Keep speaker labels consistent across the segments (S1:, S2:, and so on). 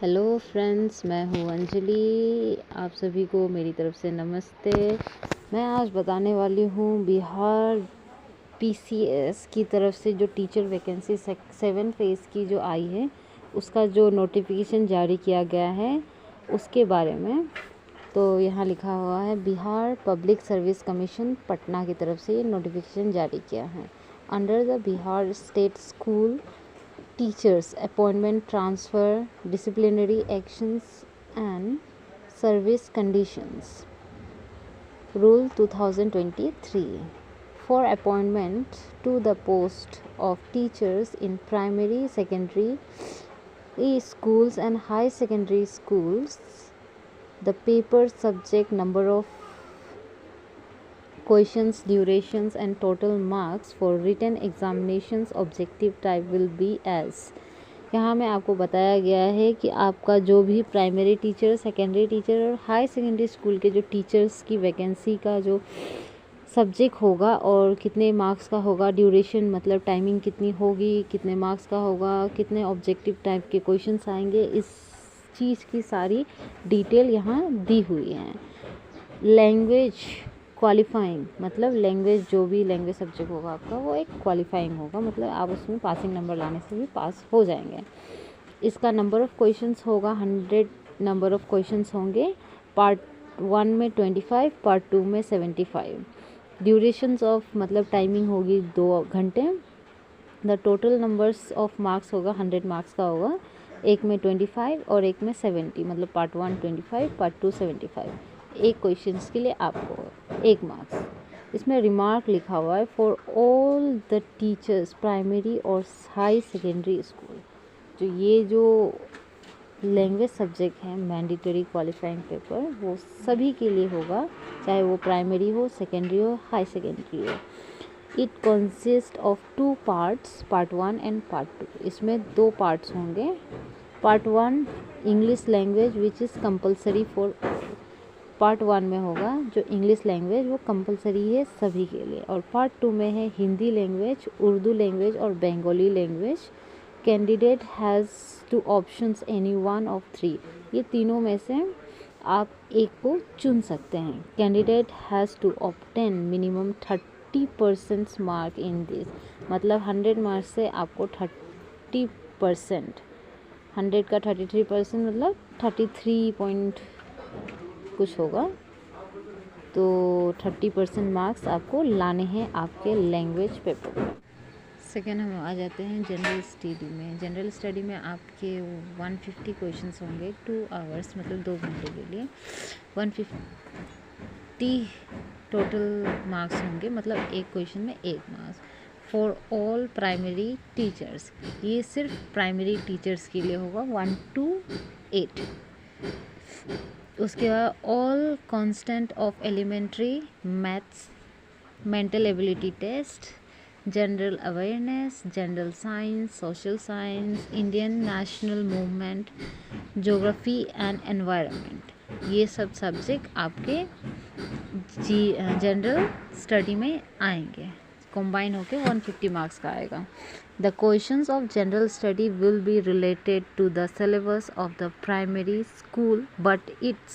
S1: Hello friends, मैं हूँ अंजलि। आप सभी को मेरी तरफ से नमस्ते। मैं आज बताने वाली हूँ बिहार पीसीएस की तरफ से जो टीचर वैकेंसी 7 फेज़ की जो आई है, उसका जो नोटिफिकेशन जारी किया गया है उसके बारे में। तो यहाँ लिखा हुआ है Bihar public service commission Patna की तरफ से ये नोटिफिकेशन जारी किया है। Under the Bihar state school teachers appointment, transfer, disciplinary actions and service conditions rule 2023 for appointment to the post of teachers in primary, secondary schools and high secondary schools. The paper, subject, number of questions, durations and total marks for written examinations objective type will be as। यहाँ में आपको बताया गया है कि आपका जो भी प्राइमरी टीचर, सेकेंडरी टीचर और हाई सेकेंडरी स्कूल के जो टीचर्स की वैकेंसी का जो सब्जेक्ट होगा और कितने मार्क्स का होगा, ड्यूरेशन मतलब टाइमिंग कितनी होगी, कितने मार्क्स का होगा, कितने ऑब्जेक्टिव टाइप के क्वेश्चंस आएंगे, इस चीज़ की सारी डिटेल यहाँ दी हुई है। लैंग्वेज क्वालिफाइंग मतलब लैंग्वेज, जो भी लैंग्वेज सब्जेक्ट होगा आपका वो एक क्वालिफाइंग होगा, मतलब आप उसमें पासिंग नंबर लाने से भी पास हो जाएंगे। इसका नंबर ऑफ़ क्वेश्चंस होगा 100 नंबर ऑफ़ क्वेश्चंस होंगे। पार्ट 1 में 25, पार्ट 2 में 75। ड्यूरेशंस ऑफ मतलब टाइमिंग होगी 2 घंटे। The total numbers of marks होगा 100 मार्क्स का होगा, एक में 25 और एक में 70, मतलब पार्ट 1 25, पार्ट 2 75। एक क्वेश्चंस के लिए आपको 1 मार्क्स। इसमें रिमार्क लिखा हुआ है for all the teachers primary और हाई सेकेंडरी स्कूल। जो लैंग्वेज सब्जेक्ट है मैंडेटरी क्वालिफाइंग पेपर, वो सभी के लिए होगा, चाहे वो प्राइमरी हो, सेकेंडरी हो, हाई सेकेंडरी हो। It consist of 2 parts, part 1 and part 2। इसमें 2 पार्ट्स होंगे। Part 1 English language which is compulsory for. Part 1 में होगा जो इंग्लिश लैंग्वेज वो कंपलसरी है सभी के लिए, और पार्ट 2 में है हिंदी लैंग्वेज, उर्दू लैंग्वेज और Bengali language. Candidate has two options any one of 3। ये तीनों में से आप एक को चुन सकते हैं। Candidate has to obtain minimum 30% mark in this, मतलब 100 मार्क्स से आपको 30%, 100 का 33% मतलब 33 पॉइंट कुछ होगा, तो 30% मार्क्स आपको लाने हैं आपके लैंग्वेज पेपर में। सेकेंड हम आ जाते हैं जनरल स्टडी में। जनरल स्टडी में आपके 150 क्वेश्चंस होंगे 2 आवर्स, मतलब 2 घंटे के लिए। 150 टोटल मार्क्स होंगे, मतलब एक क्वेश्चन में 1 marks. For all primary teachers, ये सिर्फ प्राइमरी टीचर्स के लिए होगा 1 to 8। उसके बाद all constant of elementary maths, mental ability test, general awareness, general science, social science, Indian national movement, geography and environment, ये सब सब्जेक्ट आपके जनरल स्टडी में आएंगे। कंबाइन होके 150 मार्क्स का आएगा। The questions of general study will be related to the syllabus of the primary school, but its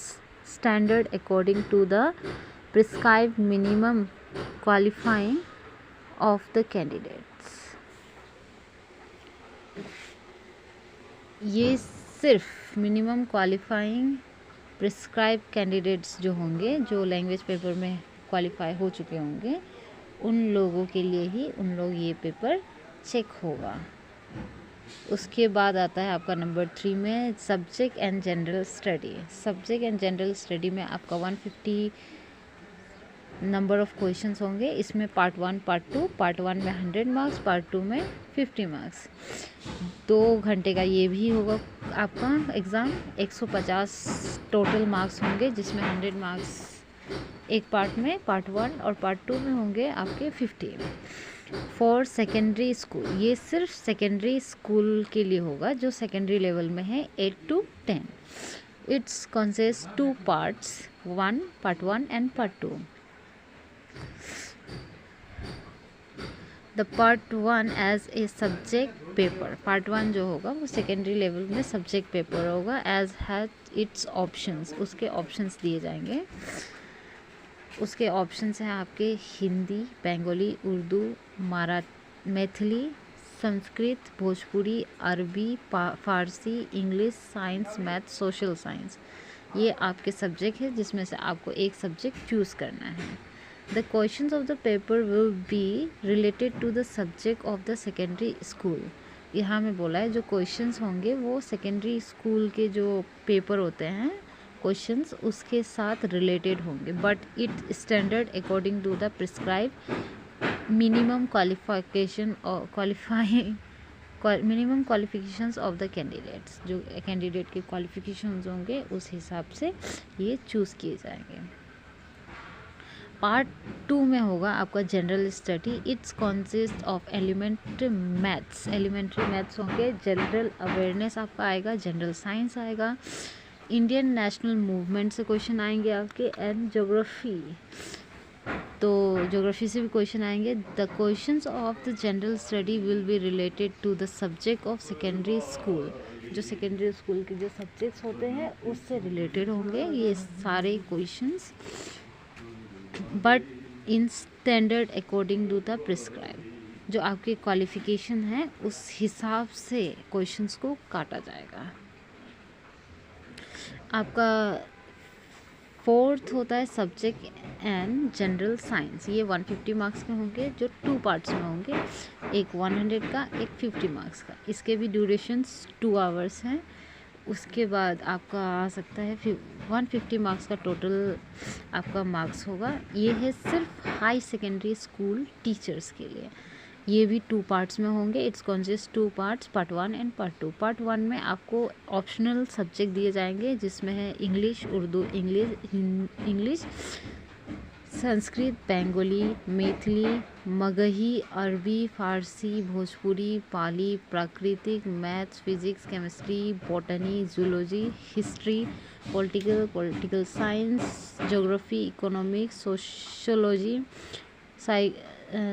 S1: standard according to the prescribed minimum qualifying of the candidates। ये सिर्फ minimum qualifying prescribe candidates जो होंगे, जो language paper में qualify हो चुके होंगे, उन लोगों के लिए ही ये पेपर चेक होगा। उसके बाद आता है आपका नंबर 3 में subject and general study. Subject and general study में आपका 150 नंबर ऑफ़ क्वेश्चंस होंगे। इसमें पार्ट 1, पार्ट 2, पार्ट 1 में 100 मार्क्स, पार्ट 2 में 50 मार्क्स। 2 घंटे का ये भी होगा आपका एग्ज़ाम। 150 टोटल मार्क्स होंगे, जिसमें 100 मार्क्स एक पार्ट में, पार्ट 1 और पार्ट 2 में होंगे आपके 50। फॉर सेकेंडरी स्कूल, ये सिर्फ सेकेंडरी स्कूल के लिए होगा जो सेकेंडरी लेवल में है 8 to 10। It's consist 2 parts, part 1 and part 2। The part 1 as a subject paper. Part 1 जो होगा वो सेकेंडरी लेवल में सब्जेक्ट पेपर होगा। एज हैज इट्स ऑप्शंस, उसके ऑप्शंस दिए जाएंगे। उसके ऑप्शंस हैं आपके हिंदी, बंगाली, उर्दू, मैथिली, संस्कृत, भोजपुरी, अरबी, फारसी, English, science, math, social science. ये आपके सब्जेक्ट है जिसमें से आपको एक सब्जेक्ट चूज़ करना है। The questions of the paper will be related to the subject of the secondary school. यहाँ में बोला है जो क्वेश्चंस होंगे वो सेकेंडरी स्कूल के जो पेपर होते हैं क्वेश्चंस उसके साथ रिलेटेड होंगे, but it standard according to the prescribe minimum qualifications of the candidates. जो कैंडिडेट के क्वालिफिकेशंस होंगे उस हिसाब से ये चूज़ किए जाएंगे। पार्ट 2 में होगा आपका general study. It's consist of elementary maths होंगे, जनरल अवेयरनेस आपका आएगा, जनरल साइंस आएगा, इंडियन नेशनल मूवमेंट से क्वेश्चन आएंगे आपके, एंड ज्योग्राफी। तो ज्योग्राफी से भी क्वेश्चन आएंगे। The questions of the general study will be related to the subject of secondary school. जो सेकेंडरी स्कूल के जो सब्जेक्ट्स होते हैं उससे रिलेटेड होंगे ये सारे questions, but in standard according to the prescribe. जो आपके क्वालिफिकेशन है उस हिसाब से क्वेश्चंस को काटा जाएगा। आपका 4th होता है सब्जेक्ट एंड जनरल साइंस। ये 150 मार्क्स के होंगे जो 2 पार्ट्स में होंगे, एक 100 का, एक 50 मार्क्स का। इसके भी ड्यूरेशंस 2 आवर्स हैं। उसके बाद आपका आ सकता है 150 मार्क्स का टोटल आपका मार्क्स होगा। ये है सिर्फ हाई सेकेंडरी स्कूल टीचर्स के लिए। ये भी 2 पार्ट्स में होंगे। It's consist 2 parts, part 1 and part 2। Part 1 में आपको ऑप्शनल सब्जेक्ट दिए जाएंगे जिसमें है इंग्लिश, उर्दू, इंग्लिश, संस्कृत, बंगाली, मैथिली, मगही, अरबी, फारसी, भोजपुरी, पाली, प्राकृतिक, maths, physics, chemistry, botany, zoology, history, political science, geography, economics, sociology,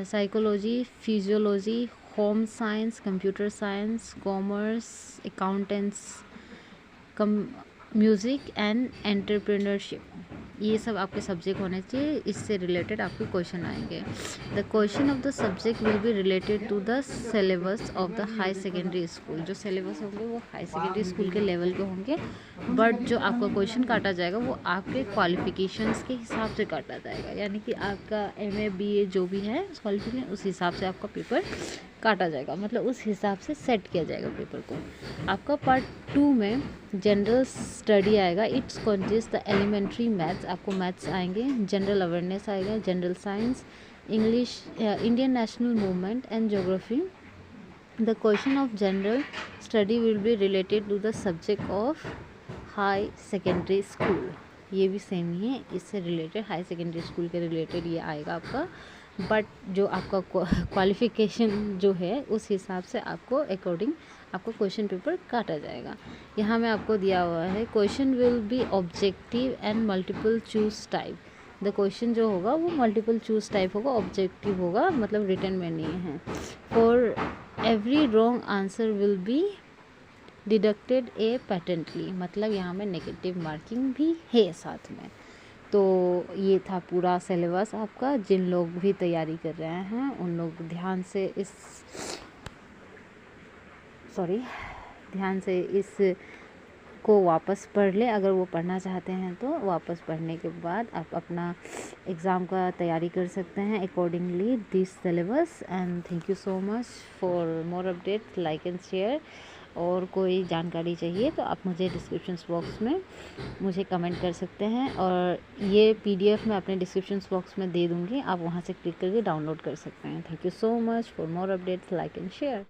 S1: psychology, physiology, home science, computer science, commerce, accountants, music and entrepreneurship. ये सब आपके सब्जेक्ट होने चाहिए। इससे रिलेटेड आपके क्वेश्चन आएंगे। The question of the subject will be related to the syllabus of the high secondary school. जो syllabus होंगे वो हाई सेकेंडरी स्कूल के लेवल के होंगे, बट जो आपका क्वेश्चन काटा जाएगा वो आपके क्वालिफिकेशंस के हिसाब से काटा जाएगा। यानी कि आपका MA BA जो भी है क्वालिफिकेशन उस हिसाब से आपका पेपर काटा जाएगा, मतलब उस हिसाब से सेट किया जाएगा पेपर को। आपका पार्ट 2 में जनरल स्टडी आएगा। It's consist the elementary maths, आपको मैथ्स आएंगे, जनरल अवेयरनेस आएगा, general science, English, Indian national movement and geography. The question of general study will be related to the subject of high secondary school. ये भी same ही है, इससे related high secondary school के related ये आएगा आपका, बट जो आपका क्वालिफिकेशन जो है उस हिसाब से आपको अकॉर्डिंग आपको क्वेश्चन पेपर काटा जाएगा। यहाँ में आपको दिया हुआ है question will be objective and multiple choose type. The question जो होगा वो मल्टीपल चूज टाइप होगा, ऑब्जेक्टिव होगा, मतलब रिटन में नहीं है। For every wrong answer will be deducted a patently, मतलब यहाँ में नेगेटिव मार्किंग भी है साथ में। तो ये था पूरा सिलेबस आपका। जिन लोग भी तैयारी कर रहे हैं उन लोग ध्यान से इस को वापस पढ़ ले। अगर वो पढ़ना चाहते हैं तो वापस पढ़ने के बाद आप अपना एग्ज़ाम का तैयारी कर सकते हैं accordingly this syllabus. And thank you so much for more update, like and share. और कोई जानकारी चाहिए तो आप मुझे डिस्क्रिप्शन बॉक्स में मुझे कमेंट कर सकते हैं, और ये PDF मैं अपने डिस्क्रिप्शन बॉक्स में दे दूँगी, आप वहाँ से क्लिक करके डाउनलोड कर सकते हैं। Thank you so much for more updates, like and share.